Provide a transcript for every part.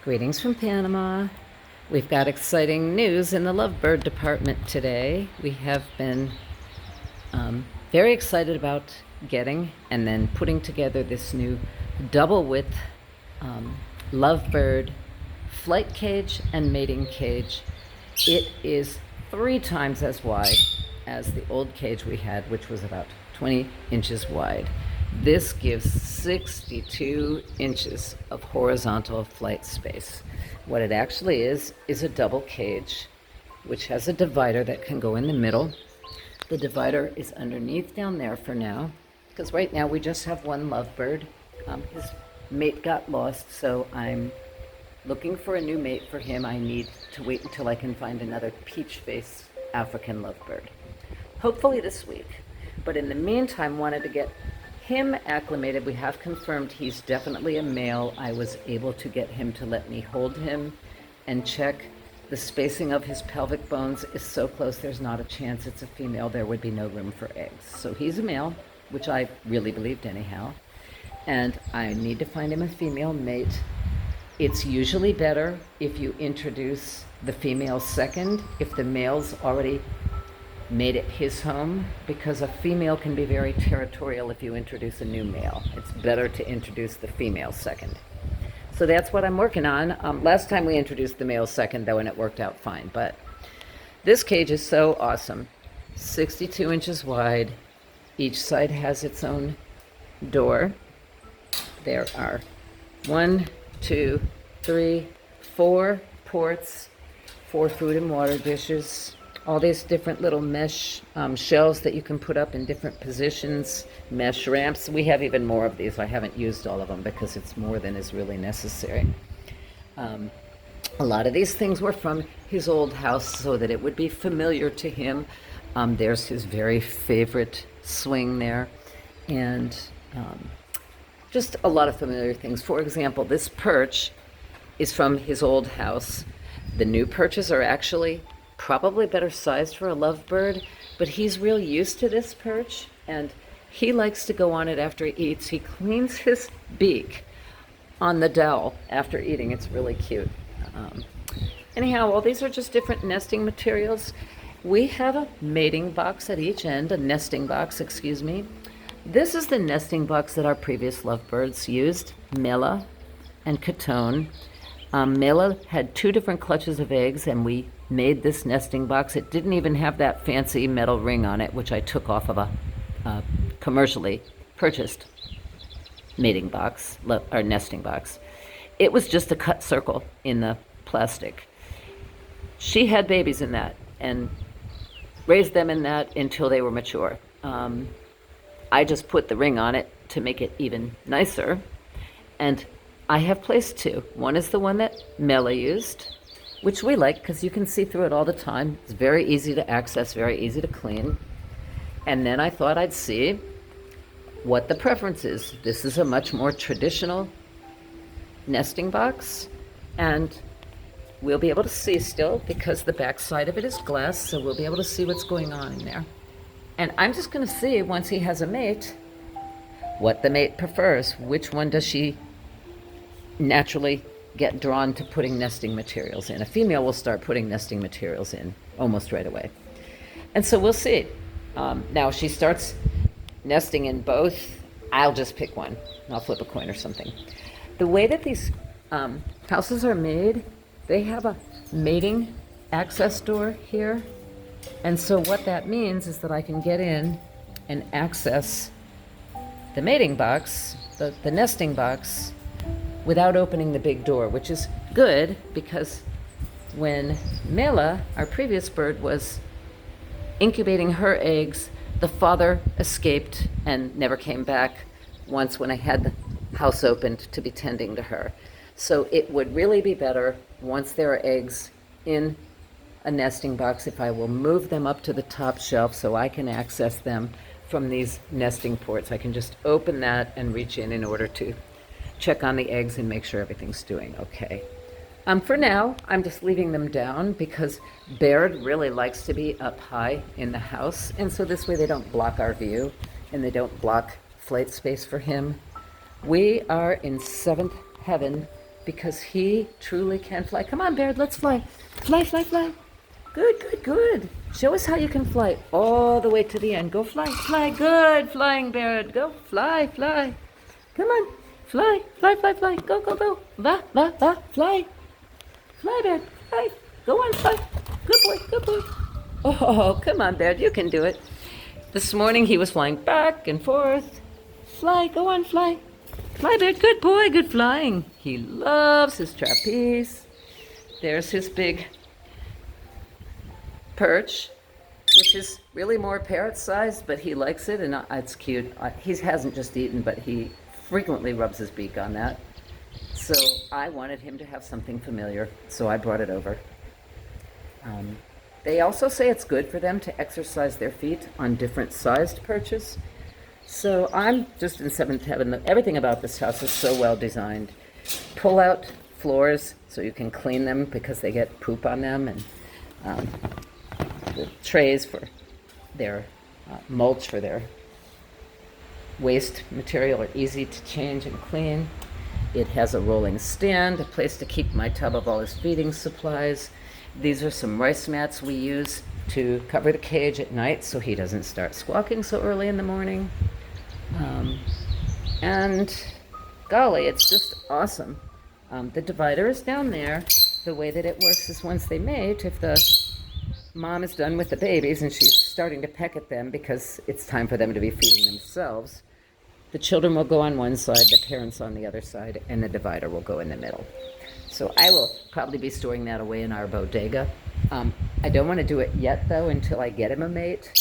Greetings from Panama. We've got exciting news in the Lovebird department today. We have been very excited about getting and then putting together this new double width Lovebird flight cage and mating cage. It is 3 times as wide as the old cage we had, which was about 20 inches wide. This gives 62 inches of horizontal flight space. What it actually is a double cage, which has a divider that can go in the middle. The divider is underneath down there for now, because right now we just have one Lovebird. His mate got lost, so I'm looking for a new mate for him. I need to wait until I can find another peach-faced African Lovebird. Hopefully this week. But in the meantime, wanted to get him acclimated. We have confirmed he's definitely a male. I was able to get him to let me hold him and check. The spacing of his pelvic bones is so close, there's not a chance it's a female. There would be no room for eggs. So he's a male, which I really believed anyhow. And I need to find him a female mate. It's usually better if you introduce the female second, if the male's already made it his home, because a female can be very territorial if you introduce a new male. It's better to introduce the female second. So that's what I'm working on. Last time we introduced the male second, though, and it worked out fine. But this cage is so awesome. 62 inches wide. Each side has its own door. There are 1, 2, 3, 4 ports, 4 food and water dishes, all these different little mesh shelves that you can put up in different positions, mesh ramps. We have even more of these. I haven't used all of them because it's more than is really necessary. A lot of these things were from his old house so that it would be familiar to him. There's his very favorite swing there, and just a lot of familiar things. For example, this perch is from his old house. The new perches are actually probably better sized for a Lovebird, but he's real used to this perch, and he likes to go on it after he eats. He cleans his beak on the dowel after eating. It's really cute. Anyhow, all these are just different nesting materials. We have a mating box at each end, a nesting box, excuse me. This is the nesting box that our previous Lovebirds used, Mela and Cotón. Mela had 2 different clutches of eggs, and we made this nesting box. It didn't even have that fancy metal ring on it, which I took off of a commercially purchased mating box, or nesting box. It was just a cut circle in the plastic. She had babies in that and raised them in that until they were mature. I just put the ring on it to make it even nicer, and I have placed 2. One is the one that Mela used, which we like because you can see through it all the time. It's very easy to access, very easy to clean. And then I thought I'd see what the preference is. This is a much more traditional nesting box, and we'll be able to see still because the back side of it is glass, so we'll be able to see what's going on in there. And I'm just going to see, once he has a mate, what the mate prefers. Which one does she naturally get drawn to putting nesting materials in? A female will start putting nesting materials in almost right away. And so we'll see. Now, if she starts nesting in both, I'll just pick one. I'll flip a coin or something. The way that these houses are made, they have a mating access door here. And so what that means is that I can get in and access the mating box, the nesting box, without opening the big door, which is good because when Mela, our previous bird, was incubating her eggs, the father escaped and never came back once when I had the house opened to be tending to her. So it would really be better once there are eggs in a nesting box if I will move them up to the top shelf so I can access them from these nesting ports. I can just open that and reach in order to check on the eggs and make sure everything's doing okay. For now, I'm just leaving them down because Baird really likes to be up high in the house, and so this way they don't block our view and they don't block flight space for him. We are in 7th heaven because he truly can fly. Come on, Baird, let's fly. Fly, fly, fly. Good, good, good. Show us how you can fly all the way to the end. Go fly, fly. Good flying, Baird. Go fly, fly. Come on. Fly, fly, fly, fly. Go, go, go. Va, va, va. Fly. Fly, Baird. Fly. Go on, fly. Good boy, good boy. Oh, come on, Baird. You can do it. This morning he was flying back and forth. Fly, go on, fly. Fly, Baird. Good boy, good flying. He loves his trapeze. There's his big perch, which is really more parrot-sized, but he likes it, and it's cute. He hasn't just eaten, but he frequently rubs his beak on that. So I wanted him to have something familiar, so I brought it over. They also say it's good for them to exercise their feet on different sized perches. So I'm just in seventh heaven. Everything about this house is so well designed. Pull out floors so you can clean them because they get poop on them, and the trays for their mulch for their waste material are easy to change and clean. It has a rolling stand, a place to keep my tub of all his feeding supplies. These are some rice mats we use to cover the cage at night so he doesn't start squawking so early in the morning. And golly, it's just awesome. The divider is down there. The way that it works is once they mate, if the mom is done with the babies and she's starting to peck at them because it's time for them to be feeding themselves, the children will go on one side, the parents on the other side, and the divider will go in the middle. So I will probably be storing that away in our bodega. I don't want to do it yet, though, until I get him a mate,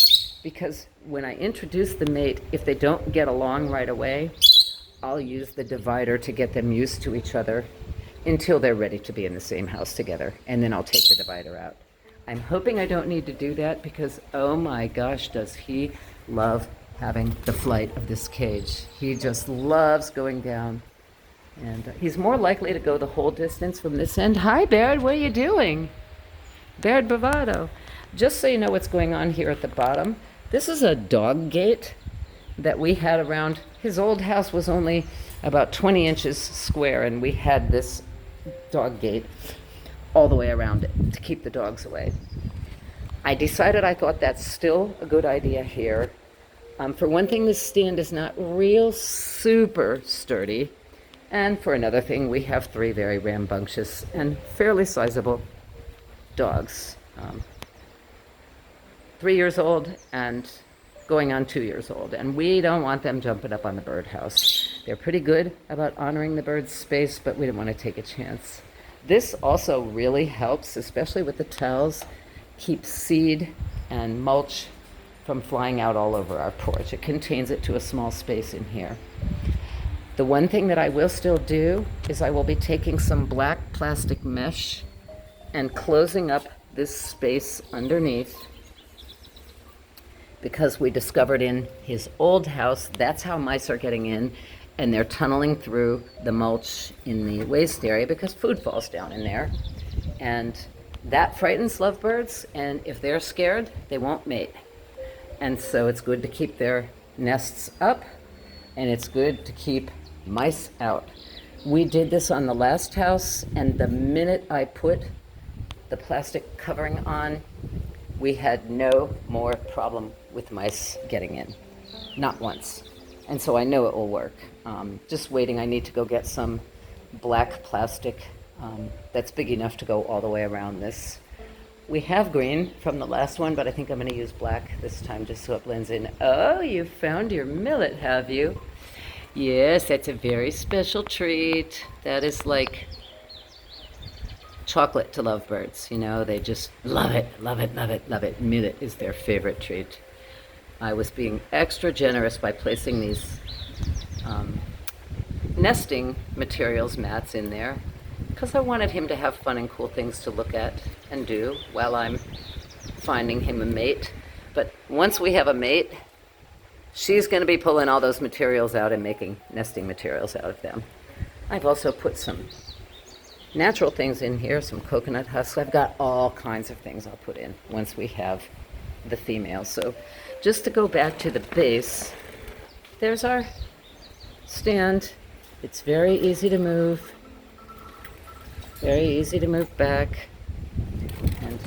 because when I introduce the mate, if they don't get along right away, I'll use the divider to get them used to each other until they're ready to be in the same house together, and then I'll take the divider out. I'm hoping I don't need to do that because, oh my gosh, does he love having the flight of this cage. He just loves going down. And he's more likely to go the whole distance from this end. Hi, Baird, what are you doing? Baird Bravado. Just so you know what's going on here at the bottom, this is a dog gate that we had around. His old house was only about 20 inches square, and we had this dog gate all the way around it to keep the dogs away. I decided I thought that's still a good idea here. For one thing, this stand is not real super sturdy. And for another thing, we have 3 very rambunctious and fairly sizable dogs. 3 years old and going on 2 years old. And we don't want them jumping up on the birdhouse. They're pretty good about honoring the bird's space, but we didn't want to take a chance. This also really helps, especially with the towels, keep seed and mulch from flying out all over our porch. It contains it to a small space in here. The one thing that I will still do is I will be taking some black plastic mesh and closing up this space underneath, because we discovered in his old house that's how mice are getting in, and they're tunneling through the mulch in the waste area because food falls down in there. And that frightens lovebirds, and if they're scared, they won't mate. And so it's good to keep their nests up, and it's good to keep mice out. We did this on the last house, and the minute I put the plastic covering on, we had no more problem with mice getting in. Not once. And so I know it will work. Just waiting, I need to go get some black plastic that's big enough to go all the way around this. We have green from the last one, but I think I'm going to use black this time just so it blends in. Oh, you found your millet, have you? Yes, that's a very special treat. That is like chocolate to lovebirds. You know, they just love it, love it, love it, love it. Millet is their favorite treat. I was being extra generous by placing these nesting materials mats in there because I wanted him to have fun and cool things to look at and do while I'm finding him a mate. But once we have a mate, she's going to be pulling all those materials out and making nesting materials out of them. I've also put some natural things in here, some coconut husks. I've got all kinds of things I'll put in once we have the female. So just to go back to the base, there's our stand. It's very easy to move. Very easy to move back. And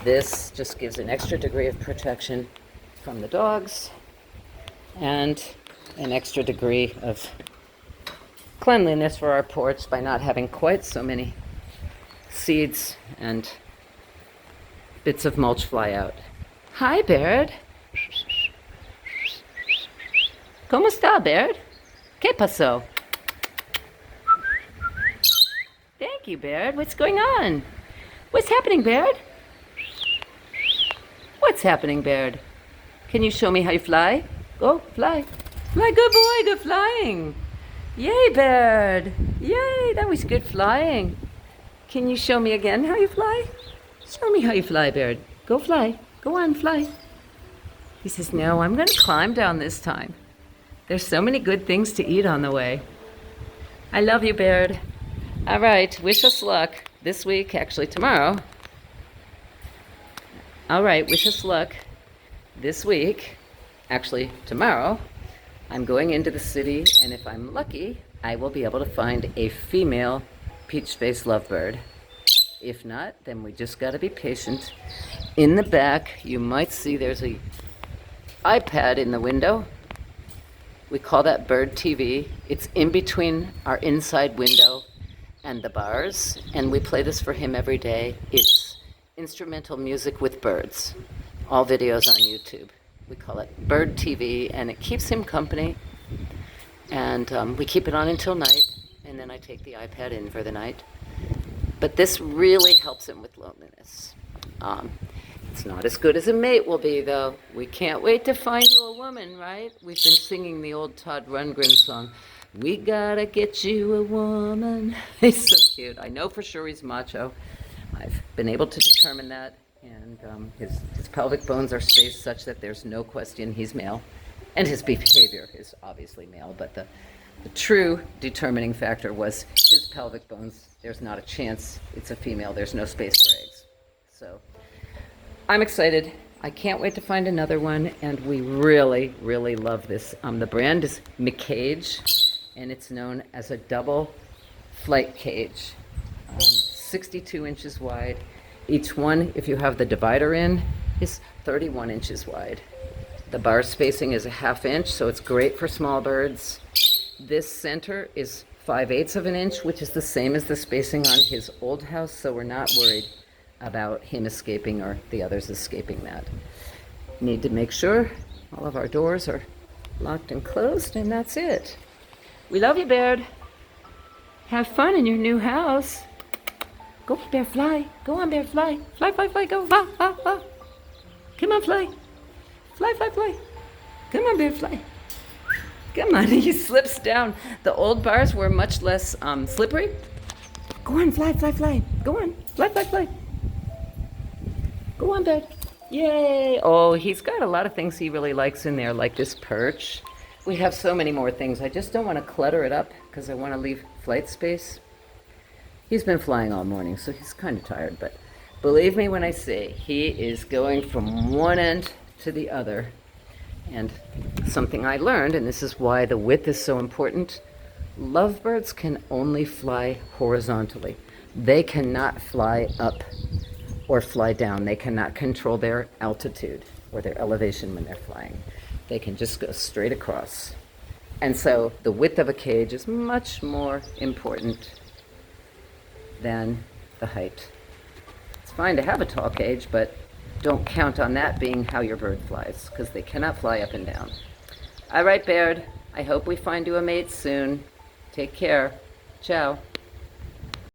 this just gives an extra degree of protection from the dogs and an extra degree of cleanliness for our porch by not having quite so many seeds and bits of mulch fly out. Hi, Baird. ¿Cómo está, Baird? ¿Qué pasó? Thank you, Baird. What's going on? What's happening, Baird? What's happening, Baird? Can you show me how you fly? Go, fly. Fly, good boy, good flying. Yay, Baird. Yay, that was good flying. Can you show me again how you fly? Show me how you fly, Baird. Go fly. Go on, fly. He says, no, I'm going to climb down this time. There's so many good things to eat on the way. I love you, Baird. All right, wish us luck this week, actually tomorrow. All right, wish us luck this week, actually tomorrow. I'm going into the city, and if I'm lucky, I will be able to find a female peach-faced lovebird. If not, then we just got to be patient. In the back, you might see there's a iPad in the window. We call that Bird TV. It's in between our inside window and the bars, and we play this for him every day. It's instrumental music with birds. All videos on YouTube. We call it Bird TV, and it keeps him company. And we keep it on until night, and then I take the iPad in for the night. But this really helps him with loneliness. It's not as good as a mate will be, though. We can't wait to find you a woman, right? We've been singing the old Todd Rundgren song. We gotta get you a woman. He's so cute. I know for sure he's macho. I've been able to determine that. And his pelvic bones are spaced such that there's no question he's male. And his behavior is obviously male. But the true determining factor was his pelvic bones. There's not a chance it's a female. There's no space for eggs. So I'm excited. I can't wait to find another one. And we really, really love this. The brand is McCage. And it's known as a double flight cage, 62 inches wide. Each one, if you have the divider in, is 31 inches wide. The bar spacing is a ½ inch, so it's great for small birds. This center is 5/8 of an inch, which is the same as the spacing on his old house, so we're not worried about him escaping or the others escaping that. Need to make sure all of our doors are locked and closed, and that's it. We love you, Baird. Have fun in your new house. Go, Bear, fly. Go on, Bear, fly. Fly, fly, fly, go. Ah, ah, ah. Come on, fly. Fly, fly, fly. Come on, Bear, fly. Come on, he slips down. The old bars were much less slippery. Go on, fly, fly, fly. Go on, fly, fly, fly. Go on, Bear. Yay. Oh, he's got a lot of things he really likes in there, like this perch. We have so many more things. I just don't want to clutter it up because I want to leave flight space. He's been flying all morning, so he's kind of tired, but believe me when I say he is going from one end to the other. And something I learned, and this is why the width is so important, lovebirds can only fly horizontally. They cannot fly up or fly down. They cannot control their altitude or their elevation when they're flying. They can just go straight across. And so the width of a cage is much more important than the height. It's fine to have a tall cage, but don't count on that being how your bird flies, because they cannot fly up and down. All right, Baird, I hope we find you a mate soon. Take care. Ciao.